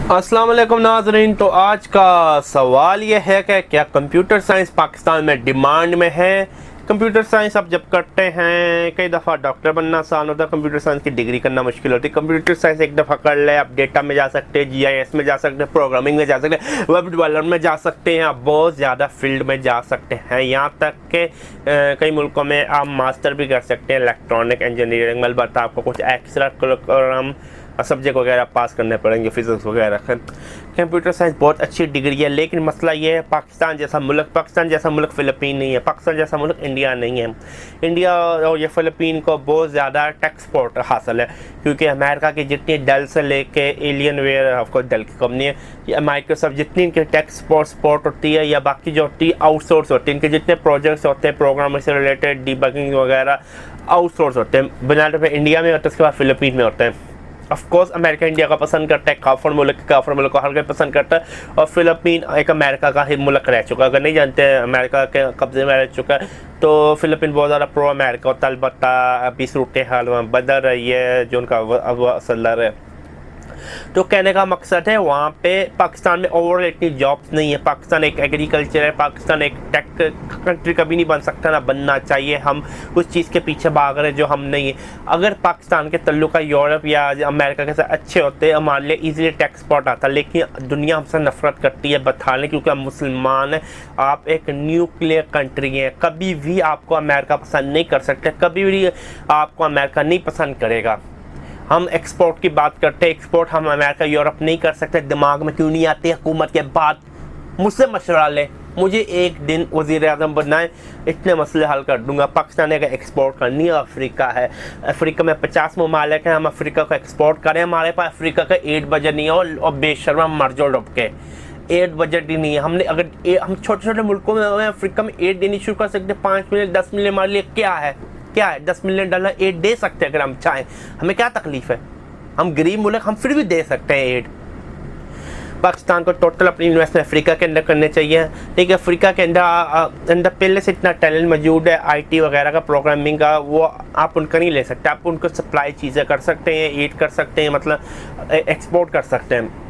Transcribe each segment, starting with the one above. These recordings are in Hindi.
अस्सलाम वालेकुम नाज़रीन। तो आज का सवाल यह है कि क्या कंप्यूटर साइंस पाकिस्तान में डिमांड में है। कंप्यूटर साइंस आप जब करते हैं कई दफ़ा डॉक्टर बनना आसान होता है, कंप्यूटर साइंस की डिग्री करना मुश्किल होती है। कंप्यूटर साइंस एक दफ़ा कर ले आप डेटा में जा सकते हैं, जीआईएस में जा सकते हैं, प्रोग्रामिंग में जा सकते हैं, वेब डेवलपमेंट में जा सकते हैं, आप बहुत ज़्यादा फील्ड में जा सकते हैं। यहाँ तक कि कई मुल्कों में आप मास्टर भी कर सकते हैं इलेक्ट्रॉनिक इंजीनियरिंग में। अलबत्ता आपको कुछ एक्स्ट्रा करिकुलम सब्जेक्ट वगैरह पास करने पड़ेंगे, फिजिक्स वगैरह। कंप्यूटर साइंस बहुत अच्छी डिग्री है, लेकिन मसला ये है पाकिस्तान जैसा मुल्क फ़िलिपीन नहीं है, पाकिस्तान जैसा मुल्क इंडिया नहीं है। इंडिया और ये फ़िलिपीन को बहुत ज़्यादा टेक्सपोर्ट हासिल है, क्योंकि अमेरिका की जितनी डेल से लेके एलियन वेयर, ऑफकोर्स डेल की कंपनी है, या माइक्रोसॉफ्ट, जितनी इनकी टेक्सपोर्ट होती है या बाकी जो होती है आउटसोर्स होती है। इनके जितने प्रोजेक्ट्स होते हैं प्रोग्रामिंग से रिलेटेड, डीबगिंग वगैरह आउटसोर्स होते हैं। बुनियादी पे इंडिया में होते हैं, उसके बाद फ़िलिपीन में होते हैं। ऑफकोर्स अमेरिका इंडिया का पसंद करता है, काफर मुल्क को हर कोई पसंद करता है, और फ़िलिपीन एक अमेरिका का ही मुल्क रह चुका है। अगर नहीं जानते हैं, अमेरिका के कब्जे में रह चुका है, तो फ़िलिपीन बहुत ज़्यादा प्रो अमेरिका होता है। अलबत्ता अभी सूरत हाल में बदल रही है जो उनका अब असलर है। तो कहने का मकसद है वहाँ पे पाकिस्तान में ओवरऑल इतनी जॉब्स नहीं है। पाकिस्तान एक एग्रीकल्चर है, पाकिस्तान एक टेक कंट्री कभी नहीं बन सकता, ना बनना चाहिए। हम कुछ चीज़ के पीछे भाग रहे हैं जो हम नहीं है। अगर पाकिस्तान के तल्लुका यूरोप या अमेरिका के साथ अच्छे होते हमारे लिए ईजिली टेक्सपोर्ट आता, लेकिन दुनिया हमसे नफरत करती है बताने, क्योंकि हम मुसलमान हैं। आप एक न्यूक्लियर कंट्री हैं, कभी भी आपको अमेरिका पसंद नहीं कर सकते, कभी भी आपको अमेरिका नहीं पसंद करेगा। हम एक्सपोर्ट की बात करते हैं, एक्सपोर्ट हम अमेरिका यूरोप नहीं कर सकते। दिमाग में क्यों नहीं आती हुकूमत के बाद? मुझसे मशवरा लें, मुझे एक दिन वज़ीर-ए-आज़म बनाए, इतने मसले हल कर दूंगा। पाकिस्तान ने एक्सपोर्ट करनी है, अफ्रीका है, अफ्रीका में 50 ममालिक हैं, हम अफ्रीका को एक्सपोर्ट करें। हमारे पास अफ्रीका का 8 बजट नहीं है, और बेशर्मा मर जो डुब के 8 बजट ही नहीं है। हमने अगर हम छोटे छोटे मुल्कों में अफ्रीका में 8 देनी शुरू कर सकते, 5 मिलियन 10 मिलियन हमारे लिए क्या है? 10 मिलियन डॉलर एड दे सकते हैं अगर हम चाहें। हमें क्या तकलीफ है? हम गरीब मुल्क, हम फिर भी दे सकते हैं एड। पाकिस्तान को टोटल अपनी इन्वेस्टमेंट अफ्रीका के अंदर करने चाहिए। ठीक है, अफ्रीका के अंदर पहले से इतना टैलेंट मौजूद है आईटी वगैरह का, प्रोग्रामिंग का, वो आप उनका नहीं ले सकते। आप उनको सप्लाई चीज़ें कर सकते हैं, एड कर सकते हैं, मतलब एक्सपोर्ट कर सकते हैं।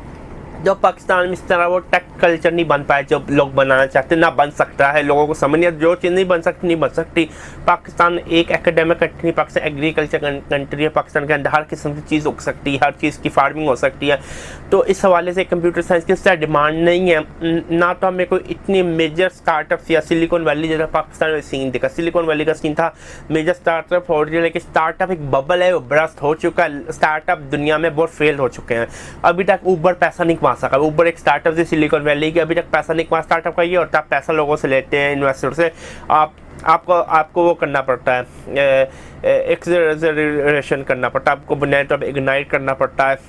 जो पाकिस्तान में इस तरह वो टेक कल्चर नहीं बन पाया जो लोग बनाना चाहते, ना बन सकता है। लोगों को समझ नहीं, जो चीज़ नहीं बन सकती नहीं बन सकती। पाकिस्तान एक academic country, Pakistan agriculture country है। पाकिस्तान के अंदर हर किस्म की चीज़ उग सकती है, हर चीज़ की फार्मिंग हो सकती है। तो इस हवाले से कंप्यूटर साइंस की इस डिमांड नहीं है। ना तो हमें कोई इतनी मेजर स्टार्टअप्स या सिलिकॉन वैली जैसा पाकिस्तान में सीन देखा। सिलिकॉन वैली का सीन था, मेजर स्टार्टअप हो रही है, लेकिन स्टार्टअप एक बबल है, वो ब्रस्ट हो चुका है। स्टार्टअप दुनिया में बहुत फेल हो चुके हैं। अभी तक ऊबर पैसा नहीं कमा सका। ऊबर एक स्टार्टअप से सिलिकॉन वैली की, अभी तक पैसा नहीं कमा। स्टार्टअप का ये होता है, पैसा लोगों से लेते हैं, इन्वेस्टर से। आपको वो करना पड़ता है, एक्सेलरेशन करना पड़ता है, आपको बुनियादी इग्नाइट करना पड़ता है,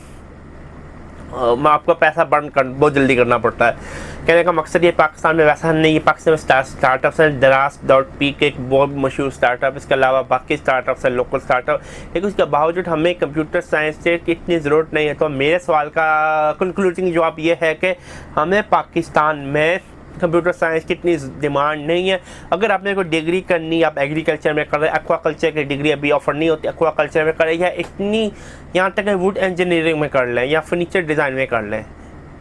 आपको पैसा बर्न कर बहुत जल्दी करना पड़ता है। कहने का मकसद ये पाकिस्तान में वैसा नहीं है। पाकिस्तान में स्टार्टअप्स हैं, Daraz.Peak एक बहुत मशहूर स्टार्टअप, इसके अलावा बाकी स्टार्टअप्स हैं, लोकल स्टार्टअप। लेकिन उसके बावजूद हमें कंप्यूटर साइंस से इतनी ज़रूरत नहीं है। तो मेरे सवाल का कंक्लूडिंग जवाब ये है कि हमें पाकिस्तान में कंप्यूटर साइंस की इतनी डिमांड नहीं है। अगर आपने कोई डिग्री करनी, आप एग्रीकल्चर में कर रहे हैं, एक्वाकल्चर की डिग्री अभी ऑफर नहीं होती, एक्वाकल्चर में करें, या इतनी यहाँ तक वुड इंजीनियरिंग में कर लें या फर्नीचर डिज़ाइन में कर लें,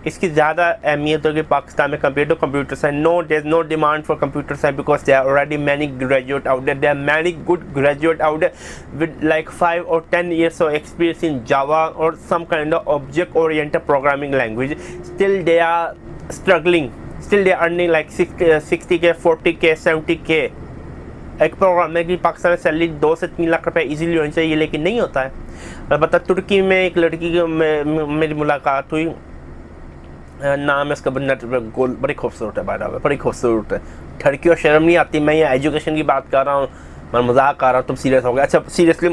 इसकी ज़्यादा अहमियत होगी पाकिस्तान में compare to computer science. No, there is no demand for computer science because there are already many graduate out there, there are many good graduate out there with like 5 or 10 years of experience in Java or some kind of object oriented programming language. Still they are struggling. Still they are earning like 60K, 40K, 70K। एक प्रोग्राम में कि पाकिस्तान में सैलरी 2 से 3 लाख रुपए इजीली होनी चाहिए, लेकिन नहीं होता है। अलबत्ता तुर्की में एक लड़की की मेरी मुलाकात हुई, नाम है उसका गोल, बड़ी खूबसूरत है, बड़ी खूबसूरत है। ठड़की और शर्म नहीं आती। मैं ये एजुकेशन की बात कर रहा हूँ, मैं मजाक कर रहा हूँ, तुम सीरियस हो गए। अच्छा, सीरियसली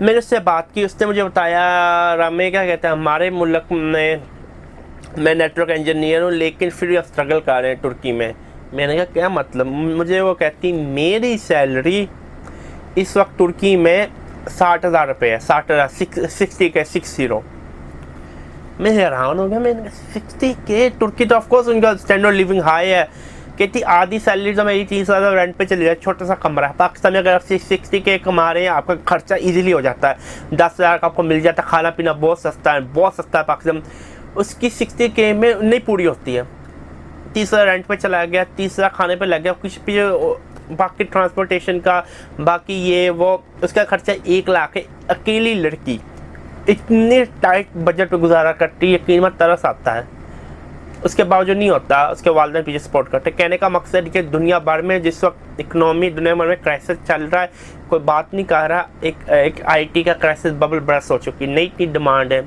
मैंने उससे बात की, उसने मुझे बताया, रामे क्या कहते हैं, हमारे मुल्क में मैं नेटवर्क इंजीनियर हूँ, लेकिन फिर भी अब स्ट्रगल कर रहे हैं तुर्की में। मैंने कहा क्या मतलब? मुझे वो कहती मेरी सैलरी इस वक्त तुर्की में 60,000 रुपये है, 60,000, 60K। मैं हैरान हो गया। मैंने कहा 60K तुर्की, तो ऑफकोर्स उनका स्टैंडर्ड लिविंग हाई है। कहती आधी सैलरी तो मेरी 30,000 रेंट पे चली जाए, छोटा सा कमरा है। पाकिस्तान में अगर आप 60K कमा रहे हैं, आपका खर्चा इजीली हो जाता है, 10,000 का आपको मिल जाता है। खाना पीना बहुत सस्ता है, बहुत सस्ता है पाकिस्तान। उसकी 60K में नहीं पूरी होती है। तीसरा रेंट पे चला गया, तीसरा खाने पे लग गया, कुछ भी बाकी ट्रांसपोर्टेशन का, बाकी ये वो, उसका खर्चा 1 लाख है। अकेली लड़की इतने टाइट बजट पे गुजारा करती है, कीमत तरस आता है। उसके बावजूद नहीं होता, उसके वालिदैन पीछे सपोर्ट करते। कहने का मकसद कि दुनिया भर में जिस वक्त इकनॉमी दुनिया भर में क्राइसिस चल रहा है, कोई बात नहीं कर रहा, एक IT का क्राइसिस बबल बर्स्ट हो चुकी, नई इतनी डिमांड है।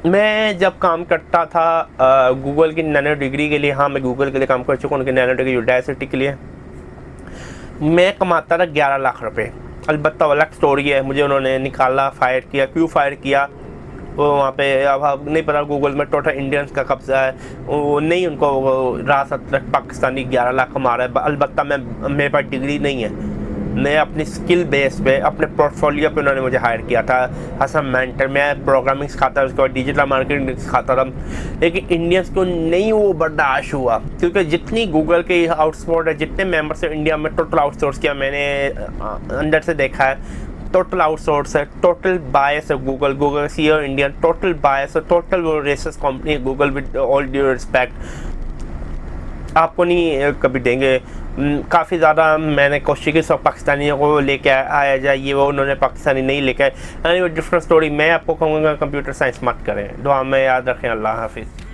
मैं जब काम करता था गूगल की नैनो डिग्री के लिए, हाँ मैं गूगल के लिए काम कर चुका हूँ, उनकी नैनो डिग्री यूडासिटी के लिए, मैं कमाता था 11 लाख रुपए। अलबत्ता अलग स्टोरी है, मुझे उन्होंने निकाला, फायर किया। क्यों फायर किया वो वहाँ पे अब नहीं पता। गूगल में टोटल इंडियंस का कब्जा है, वो नहीं, उनको रासत पाकिस्तानी 11 लाख कमा रहा है। अलबत्ता मेरे पास डिग्री नहीं है, मैं अपनी स्किल बेस पे, अपने पोर्टफोलियो पे उन्होंने मुझे हायर किया था एज अ मेंटर। मैं प्रोग्रामिंग सिखाता था, उसके बाद डिजिटल मार्केटिंग सिखाता था। लेकिन इंडियंस को नहीं वो बर्दाश्त हुआ, क्योंकि जितनी गूगल के आउटसोर्स है, जितने मेंबर्स हैं इंडिया में, टोटल आउटसोर्स किया मैंने अंदर से देखा है। टोटल आउटसोर्स है, टोटल बायस है गूगल CEO इंडियन, टोटल बायस है, टोटल वो रेसिस कंपनी है Google, with all due respect. आपको नहीं कभी देंगे। काफ़ी ज़्यादा मैंने कोशिश की सब पाकिस्तानियों को लेके आया जाए, ये वो, उन्होंने पाकिस्तानी नहीं लेके आए। वो डिफरेंट स्टोरी। मैं आपको कहूँगा कंप्यूटर साइंस मत करें। दुआ में याद रखें। अल्लाह हाफिज़।